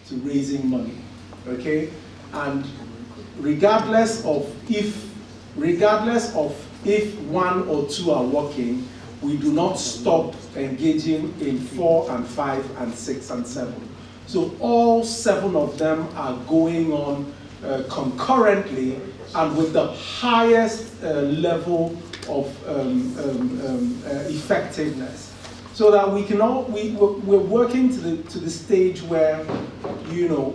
to raising money, okay? And regardless of if one or two are working, we do not stop engaging in 4 and 5 and 6 and 7. So all 7 of them are going on concurrently and with the highest level of effectiveness. So that we can we're working to the stage where, you know,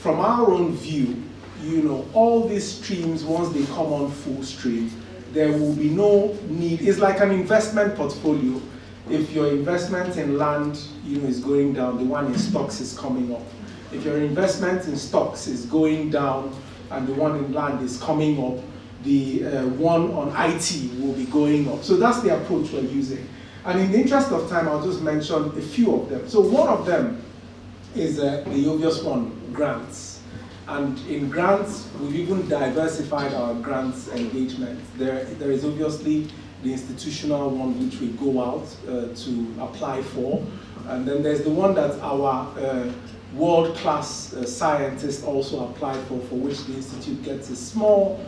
from our own view, you know, all these streams, once they come on full stream, there will be no need. It's like an investment portfolio. If your investment in land, you know, is going down, the one in stocks is coming up. If your investment in stocks is going down and the one in land is coming up, the one on IT will be going up. So that's the approach we're using. And in the interest of time, I'll just mention a few of them. So one of them is the obvious one, grants. And in grants, we've even diversified our grants engagement. There is obviously the institutional one which we go out to apply for. And then there's the one that our world-class scientists also apply for which the Institute gets a small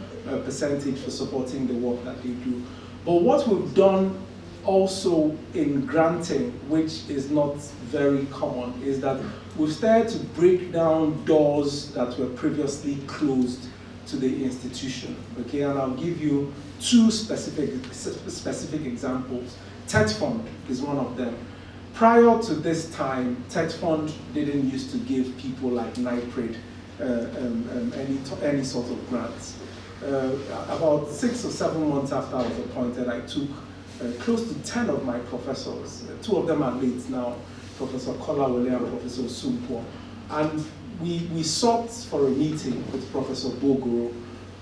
percentage for supporting the work that they do. But what we've done also in granting, which is not very common, is that we've started to break down doors that were previously closed to the institution. Okay, and I'll give you 2 specific examples. TET Fund is one of them. Prior to this time, TET Fund didn't used to give people like NIPRD any sort of grants. About 6 or 7 months after I was appointed, I took close to 10 of my professors. 2 of them are late now, Professor Kolawole and Professor Sumpo. And we sought for a meeting with Professor Bogoro,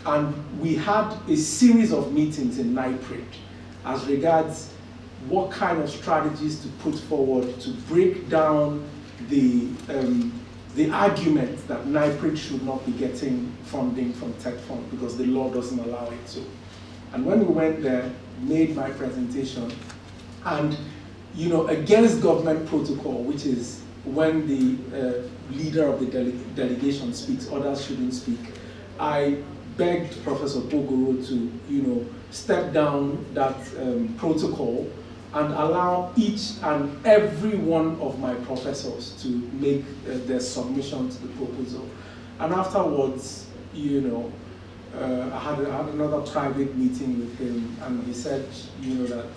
and we had a series of meetings in NIPRD as regards what kind of strategies to put forward to break down the argument that NIPRD should not be getting funding from TET Fund because the law doesn't allow it to. And when we went there, made my presentation, and you know, against government protocol, which is when the leader of the delegation speaks, others shouldn't speak, I begged Professor Bogoro to, you know, step down that protocol and allow each and every one of my professors to make their submission to the proposal. And afterwards, you know, I had another private meeting with him, and he said, you know, that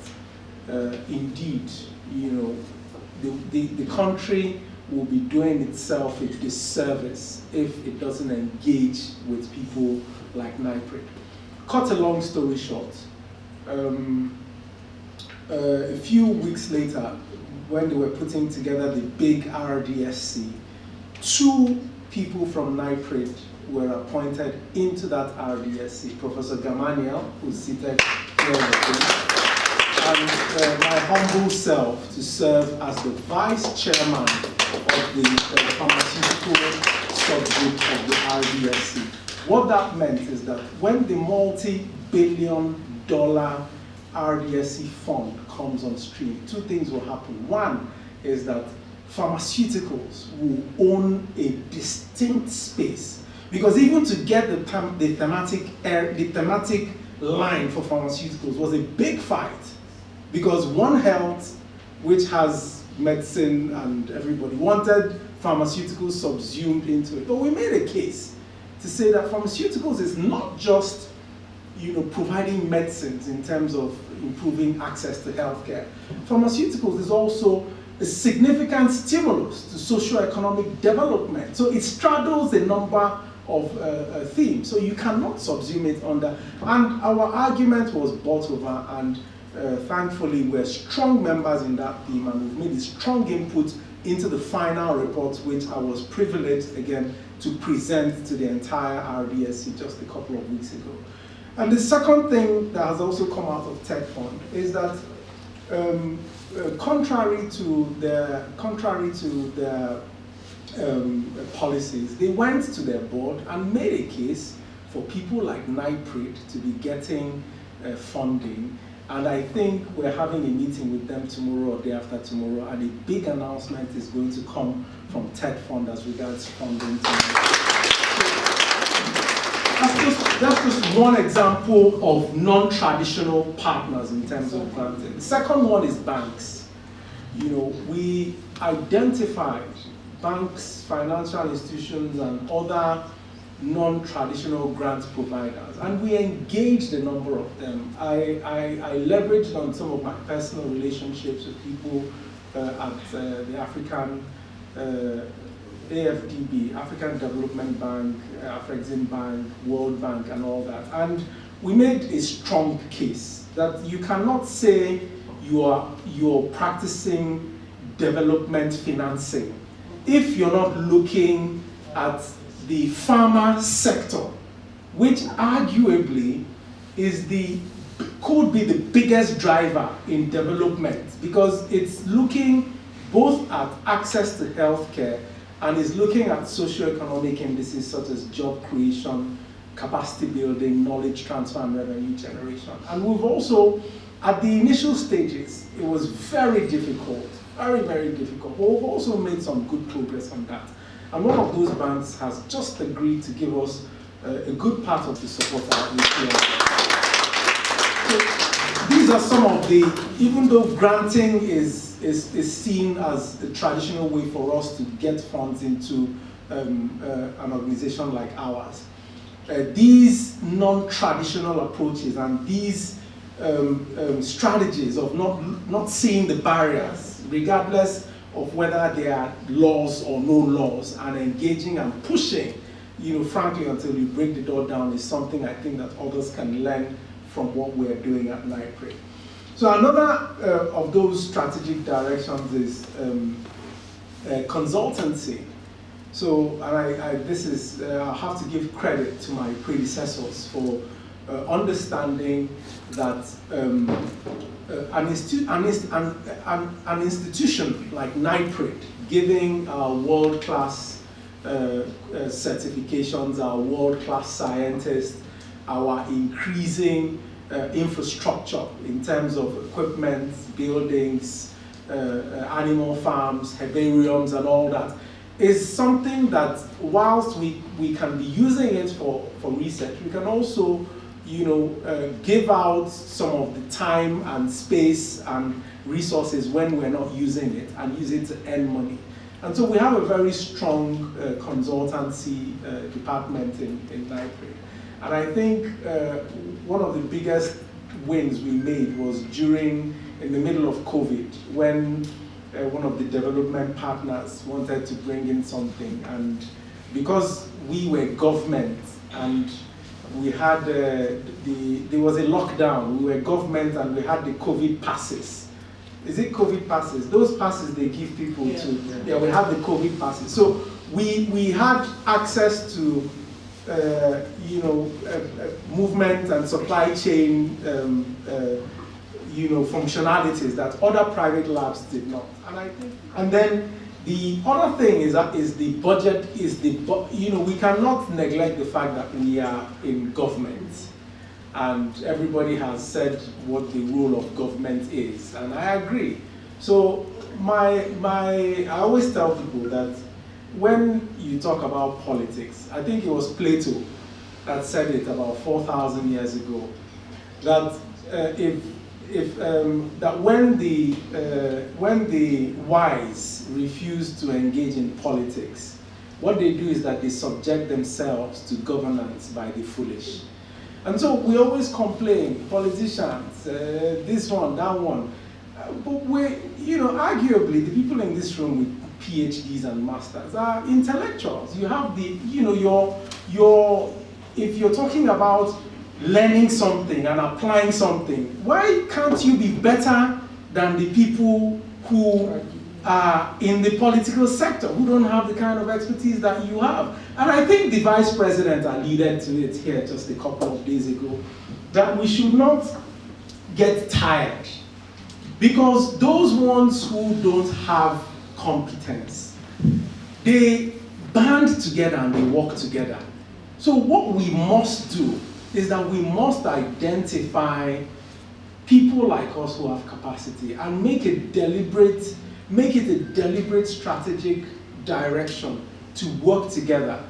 indeed, you know, the country will be doing itself a disservice if it doesn't engage with people like NIPRD. Cut a long story short, a few weeks later, when they were putting together the big RDSC, 2 people from NIPRD were appointed into that RDSC, Professor Gamaniel, who's seated here with me, and my humble self to serve as the vice chairman of the pharmaceutical subgroup of the RDSC. What that meant is that when the multi-billion-dollar RDSC fund comes on stream, 2 things will happen. One is that pharmaceuticals will own a distinct space, because even to get the thematic line for pharmaceuticals was a big fight, because One Health, which has medicine and everybody, wanted pharmaceuticals subsumed into it. But we made a case to say that pharmaceuticals is not just, you know, providing medicines in terms of improving access to healthcare. Pharmaceuticals is also a significant stimulus to socio-economic development. So it straddles a number of themes. So you cannot subsume it under. And our argument was bought over, and thankfully we're strong members in that theme, and we've made a strong input into the final report, which I was privileged again to present to the entire RDSC just a couple of weeks ago. And the second thing that has also come out of TET Fund is that contrary to their policies, they went to their board and made a case for people like NIPRD to be getting funding, And I think we're having a meeting with them tomorrow or day after tomorrow, and a big announcement is going to come from TED Fund as regards funding. That's just one example of non-traditional partners in terms of granting. The second one is banks. We identified banks, financial institutions, and other non-traditional grant providers, and we engaged a number of them. I leveraged on some of my personal relationships with people at the African AFDB, African Development Bank, Afrexim Bank, World Bank, and all that. And we made a strong case that you cannot say you're practicing development financing if you're not looking at the pharma sector, which arguably could be the biggest driver in development, because it's looking both at access to healthcare and is looking at socioeconomic indices such as job creation, capacity building, knowledge transfer, and revenue generation. And we've also, at the initial stages, it was very difficult, very, very difficult, but we've also made some good progress on that. And one of those banks has just agreed to give us a good part of the support that we feel. So these are some of the, even though granting is seen as the traditional way for us to get funds into an organization like ours, these non-traditional approaches and these strategies of not seeing the barriers, regardless of whether there are laws or no laws, and engaging and pushing, frankly, until you break the door down, is something I think that others can learn from what we're doing at NIPRD. So another of those strategic directions is consultancy. So, and I have to give credit to my predecessors for understanding that an institution like NIPRD, giving our world-class certifications, our world-class scientists, our increasing infrastructure in terms of equipment, buildings, animal farms, herbariums, and all that, is something that, whilst we can be using it for research, we can also give out some of the time and space and resources when we're not using it, and use it to earn money. And so we have a very strong consultancy department in NIPRD. And I think one of the biggest wins we made was in the middle of COVID, when one of the development partners wanted to bring in something, and because we were government and we had there was a lockdown, we were government and we had the COVID passes. Is it COVID passes? Those passes they give people we have the COVID passes. So we had access to movement and supply chain functionalities that other private labs did not. And then the other thing is the budget we cannot neglect the fact that we are in government, and everybody has said what the role of government is, and I agree. So I always tell people that when you talk about politics, I think it was Plato that said it about 4,000 years ago, that that when the wise refuse to engage in politics, what they do is that they subject themselves to governance by the foolish. And so we always complain, politicians, this one, that one. But arguably, the people in this room with PhDs and masters are intellectuals. You have if you're talking about learning something and applying something, why can't you be better than the people who are in the political sector, who don't have the kind of expertise that you have? And I think the Vice President alluded to it here just a couple of days ago, that we should not get tired, because those ones who don't have competence, they band together and they work together. So what we must do is that we must identify people like us who have capacity and make it a deliberate strategic direction to work together,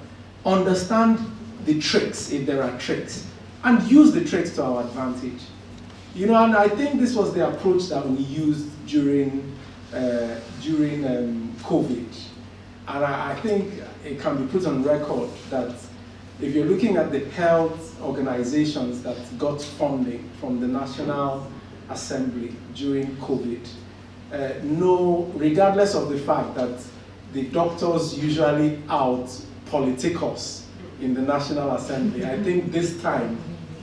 understand the tricks, if there are tricks, and use the tricks to our advantage. You know, and I think this was the approach that we used during COVID. And I think it can be put on record that if you're looking at the health organizations that got funding from the National Assembly during COVID, regardless of the fact that the doctors usually out-politic us in the National Assembly, I think this time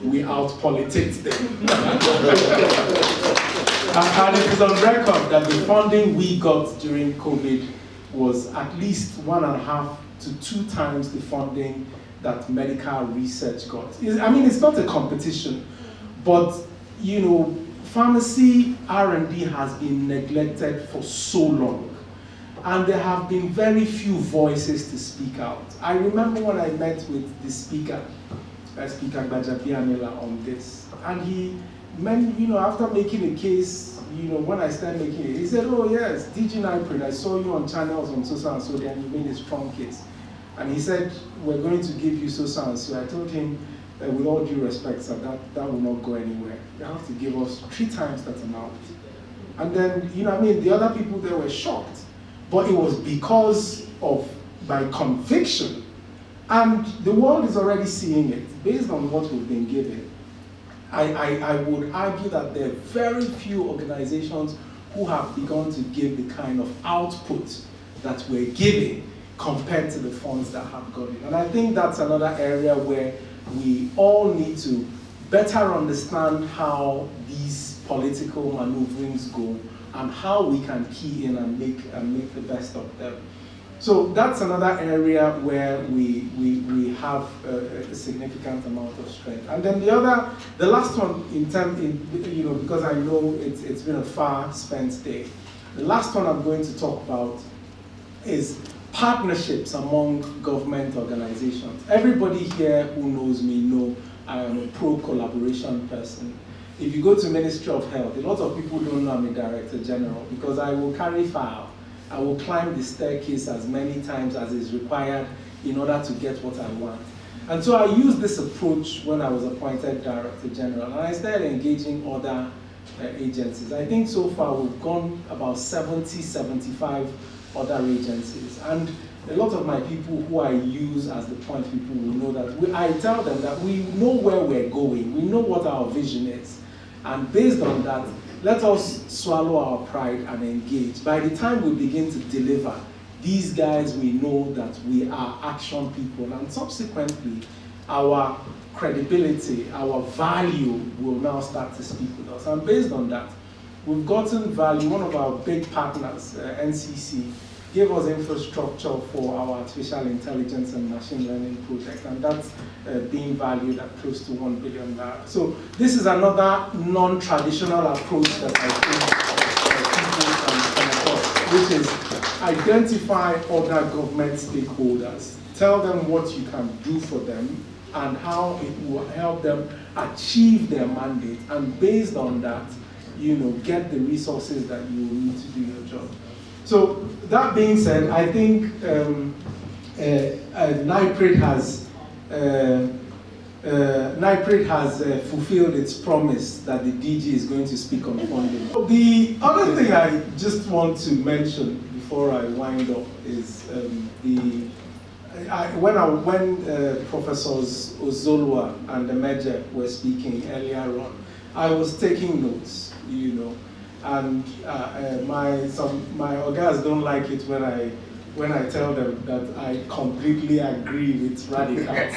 we out-politicked them. And it is on record that the funding we got during COVID was at least 1.5 to 2 times the funding that medical research got. I mean, it's not a competition, but you know, pharmacy R&D has been neglected for so long, and there have been very few voices to speak out. I remember when I met with the speaker, Speaker Gbajabiamila, on this, and he meant, you know, after making a case, you know, when I started making it, he said, oh yes, DG NIPRD, I saw you on channels on so and so, then you made a strong case. And he said, we're going to give you so and so. I told him, with all due respect, sir, that will not go anywhere. You have to give us 3 times that amount. And then, you know, I mean, the other people there were shocked, but it was because of my conviction. And the world is already seeing it, based on what we've been given. I would argue that there are very few organizations who have begun to give the kind of output that we're giving compared to the funds that have got it. And I think that's another area where we all need to better understand how these political maneuverings go and how we can key in and make the best of them. So that's another area where we have a significant amount of strength. And then the last one, you know, because I know it's been a far spent day. The last one I'm going to talk about is partnerships among government organizations. Everybody here who knows me know I am a pro-collaboration person. If you go to Ministry of Health, a lot of people don't know I'm a Director General because I will carry file. I will climb the staircase as many times as is required in order to get what I want. And so I used this approach when I was appointed Director General, and I started engaging other agencies. I think so far we've gone about 70, 75 other agencies. And a lot of my people who I use as the point people will know that I tell them that we know where we're going, we know what our vision is. And based on that, let us swallow our pride and engage. By the time we begin to deliver, these guys, we know that we are action people, and subsequently, our credibility, our value will now start to speak with us. And based on that, we've gotten value. One of our big partners, NCC, gave us infrastructure for our artificial intelligence and machine learning project, and that's being valued at close to 1 billion naira. So this is another non-traditional approach that I think people can come across, which is identify other government stakeholders, tell them what you can do for them and how it will help them achieve their mandate, and based on that, you know, get the resources that you need to do your job. So that being said, I think NIPRD has fulfilled its promise that the DG is going to speak on funding. The other thing I just want to mention before I wind up is when Professors Ozolwa and Emeje were speaking earlier on, I was taking notes, you know. And my guys don't like it when I tell them that I completely agree with radicals.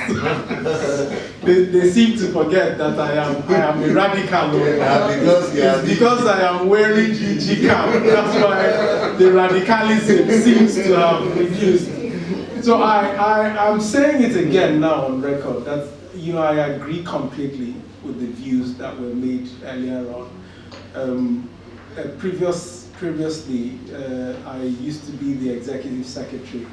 they seem to forget that I am a radical. Because I am wearing UG cap. That's why the radicalism seems to have reduced. So I'm saying it again now on record that, you know, I agree completely with the views that were made earlier on. Previously, I used to be the executive secretary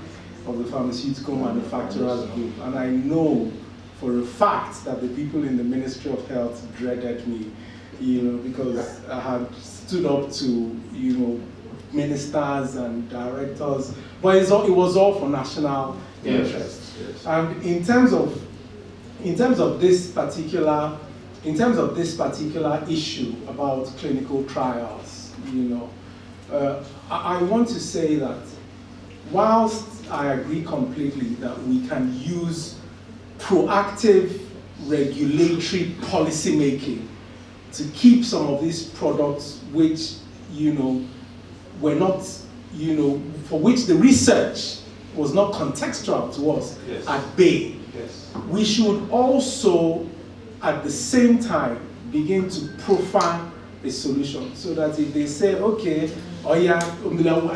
of the Pharmaceutical Manufacturers Group, and I know for a fact that the people in the Ministry of Health dreaded me. because I had stood up to, ministers and directors, but it was all for national interest. Yes. And in terms of this particular issue about clinical trials, I want to say that whilst I agree completely that we can use proactive regulatory policy making to keep some of these products which, were not, for which the research was not contextual to us, yes, at bay. Yes. We should also, at the same time, begin to profile a solution so that if they say, okay, oh yeah,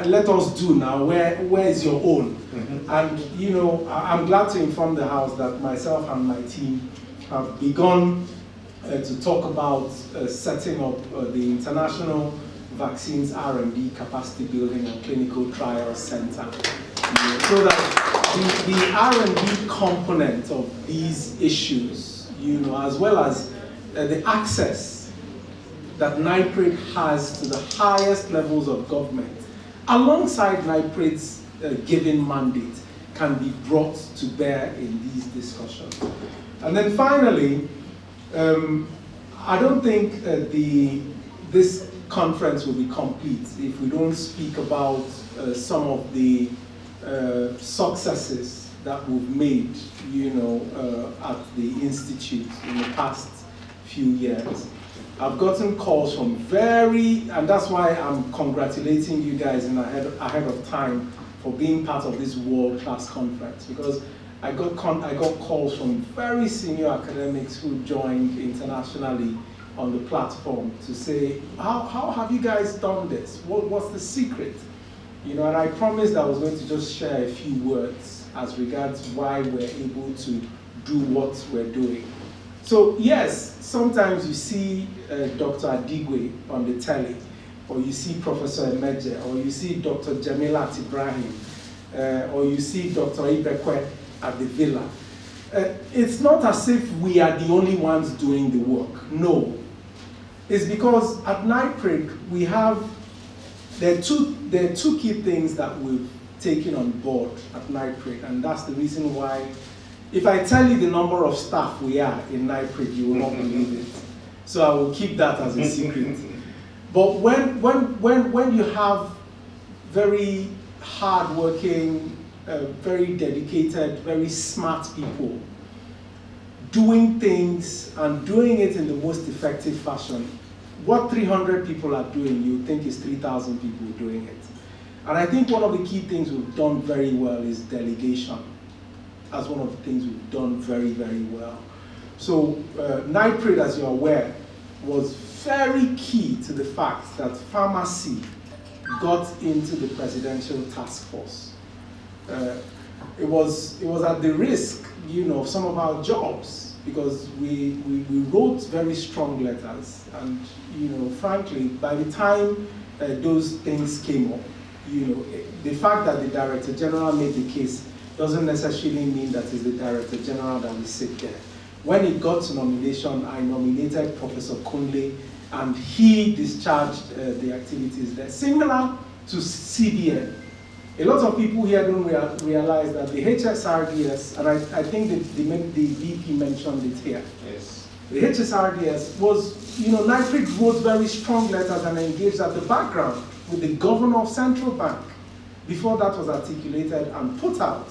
let us do now, where is your own? Mm-hmm. And I'm glad to inform the House that myself and my team have begun to talk about setting up the International Vaccines R&D Capacity Building and Clinical Trials Center, so that the R&D component of these issues, as well as the access that NIPRD has to the highest levels of government, alongside NIPRD's given mandate, can be brought to bear in these discussions. And then finally, I don't think this conference will be complete if we don't speak about some of the successes that we've made, at the Institute in the past few years. I've gotten calls from and that's why I'm congratulating you guys ahead of time for being part of this world-class conference, because I got calls from very senior academics who joined internationally on the platform to say, how have you guys done this? What's the secret? And I promised I was going to just share a few words as regards why we're able to do what we're doing. So yes, sometimes you see Dr. Adigwe on the telly, or you see Professor Emeje, or you see Dr. Jamilat Ibrahim, or you see Dr. Ibekwe at the villa. It's not as if we are the only ones doing the work. No. It's because at NIPRD there are two key things that we've taken on board at NIPRD, and that's the reason why, if I tell you the number of staff we are in NIPRD, you will not believe it. So I will keep that as a secret. But when you have very hardworking, very dedicated, very smart people doing things and doing it in the most effective fashion, what 300 people are doing, you think is 3,000 people doing it. And I think one of the key things we've done very well is delegation. That's one of the things we've done very, very well. So NIPRD, as you're aware, was very key to the fact that pharmacy got into the presidential task force. It was at the risk, of some of our jobs, because we wrote very strong letters, and frankly, by the time those things came up, the fact that the Director General made the case doesn't necessarily mean that it's the Director General that will sit there. When it got to nomination, I nominated Professor Kunle, and he discharged the activities there, similar to CBN. A lot of people here don't realize that the HSRDS, and I think the VP mentioned it here. Yes. The HSRDS was, NIPRD wrote very strong letters and engaged at the background with the governor of Central Bank before that was articulated and put out.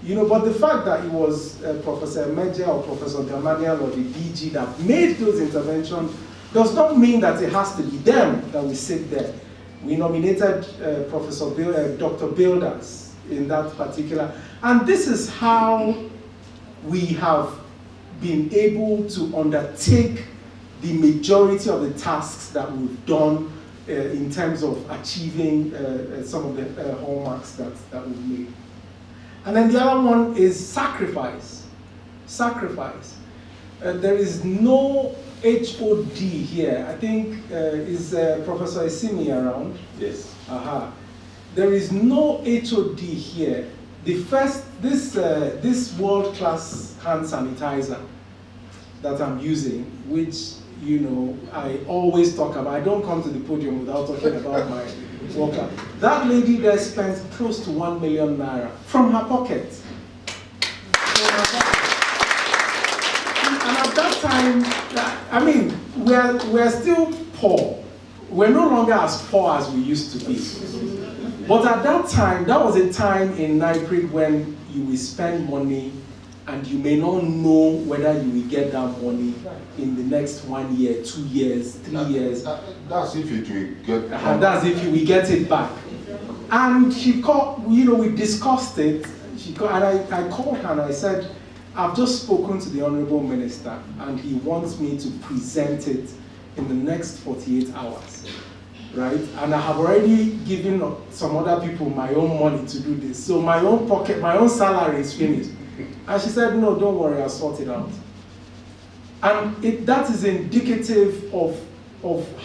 But the fact that it was Professor Emeje or Professor Gamaliel or the DG that made those interventions does not mean that it has to be them that will sit there. We nominated Dr. Builders in that particular, and this is how we have been able to undertake the majority of the tasks that we've done in terms of achieving some of the hallmarks that we've made. And then the other one is sacrifice. Sacrifice. There is no HOD here. I think is Professor Esimi around? Yes. There is no HOD here. This world-class hand sanitizer that I'm using, which you know, I always talk about. I don't come to the podium without talking about my worker. That lady there spent close to 1 million naira from her pocket. And at that time, I mean, we're still poor. We're no longer as poor as we used to be. But at that time, that was a time in NIPRD when you will spend money and you may not know whether you will get that money in the next 1 year, 2 years, 3 years. That's if it will get back. And that's if you will get it back. And she called, you know, we discussed it. She called, and I called her and I said, I've just spoken to the Honorable Minister and he wants me to present it in the next 48 hours. Right? And I have already given some other people my own money to do this. So my own pocket, my own salary is finished. And she said, no, don't worry, I'll sort it out. And that is indicative of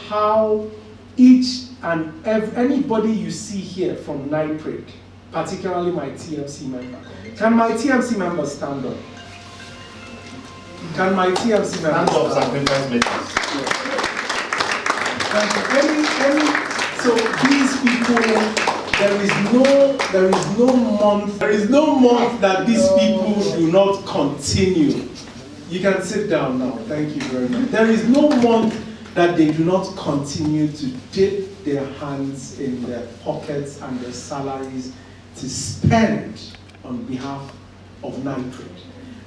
how each and anybody you see here from NIPRD, particularly my TMC member. Can my TMC members stand up? Can my TMC members stand up? Sacrifice makers. So these people, there is no month that these people do not continue. You can sit down now. Thank you very much. There is no month that they do not continue to dip their hands in their pockets and their salaries to spend on behalf of NIPRD.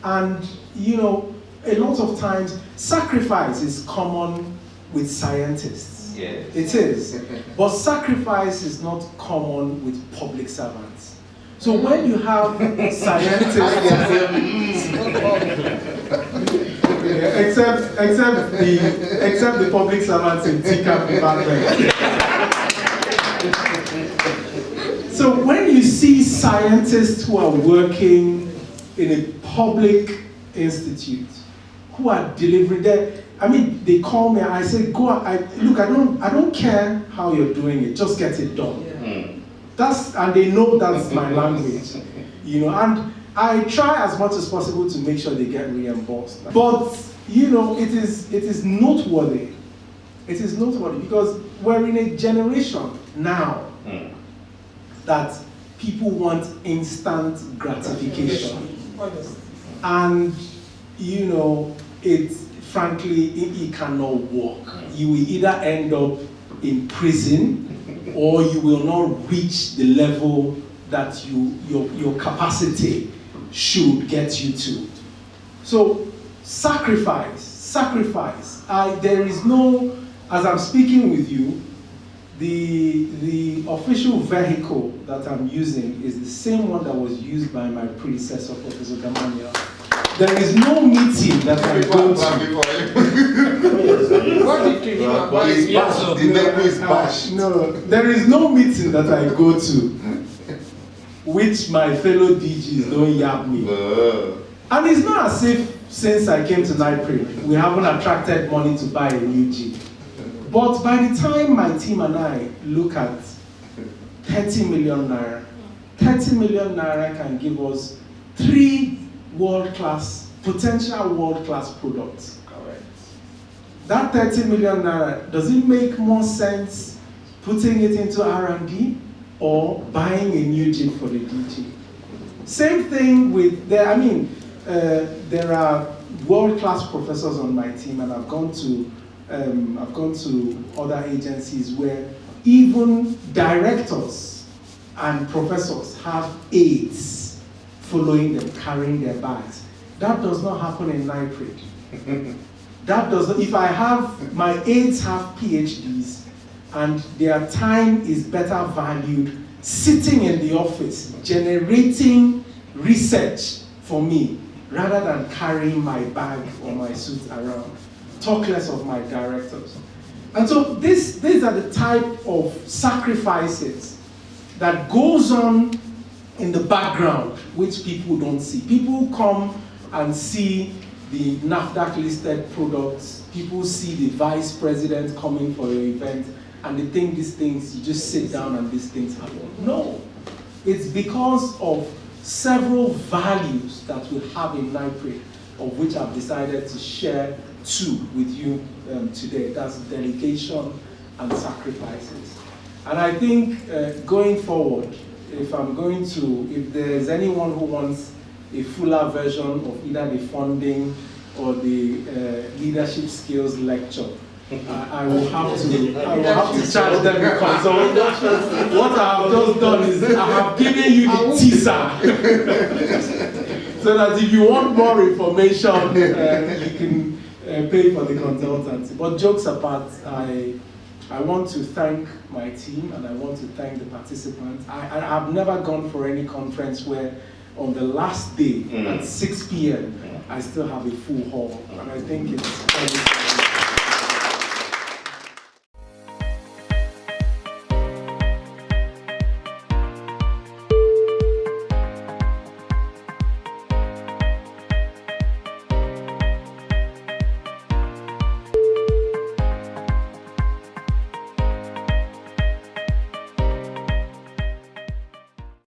And you know, a lot of times sacrifice is common with scientists. Yes. It is. But sacrifice is not common with public servants. So when you have scientists, except the public servants in TCAP department. So when you see scientists who are working in a public institute, who are delivering their, I mean, they call me and I say, go, look, I don't care how you're doing it, just get it done. And they know that's my language, you know, and I try as much as possible to make sure they get reimbursed. But, you know, it is noteworthy. It is noteworthy because we're in a generation now that people want instant gratification. And, you know, frankly, it cannot work. You will either end up in prison or you will not reach the level that your capacity should get you to. So sacrifice. There is no, as I'm speaking with you, the official vehicle that I'm using is the same one that was used by my predecessor, Professor Gamania. There is no meeting that I go to. No, there is no meeting that I go to which my fellow DGs don't yap me. And it's not as if since I came to NIPRD, we haven't attracted money to buy a new Jeep. But by the time my team and I look at 30 million naira, 30 million naira can give us 3 potential world-class products. Correct. That 30 million naira, does it make more sense putting it into R&D or buying a new Jeep for the DG? Same thing with, there are world-class professors on my team, and I've gone to other agencies where even directors and professors have aides following them, carrying their bags. That does not happen in NIPRD. That does not, if I have, my aides have PhDs and their time is better valued sitting in the office, generating research for me, rather than carrying my bag or my suit around. Talk less of my directors. And so these are the type of sacrifices that goes on in the background, which people don't see. People come and see the NAFDAC listed products. People see the vice president coming for your event, and they think these things, you just sit down and these things happen. No, it's because of several values that we have in NIPRD, of which I've decided to share two with you today. That's dedication and sacrifices. And I think going forward, if there's anyone who wants a fuller version of either the funding or the leadership skills lecture, I will have to charge them a consult. What I have just done is I have given you the teaser, so that if you want more information, you can pay for the consultancy. But jokes apart, I want to thank my team and I want to thank the participants. I have never gone for any conference where on the last day at 6 p.m. I still have a full hall, and I think it's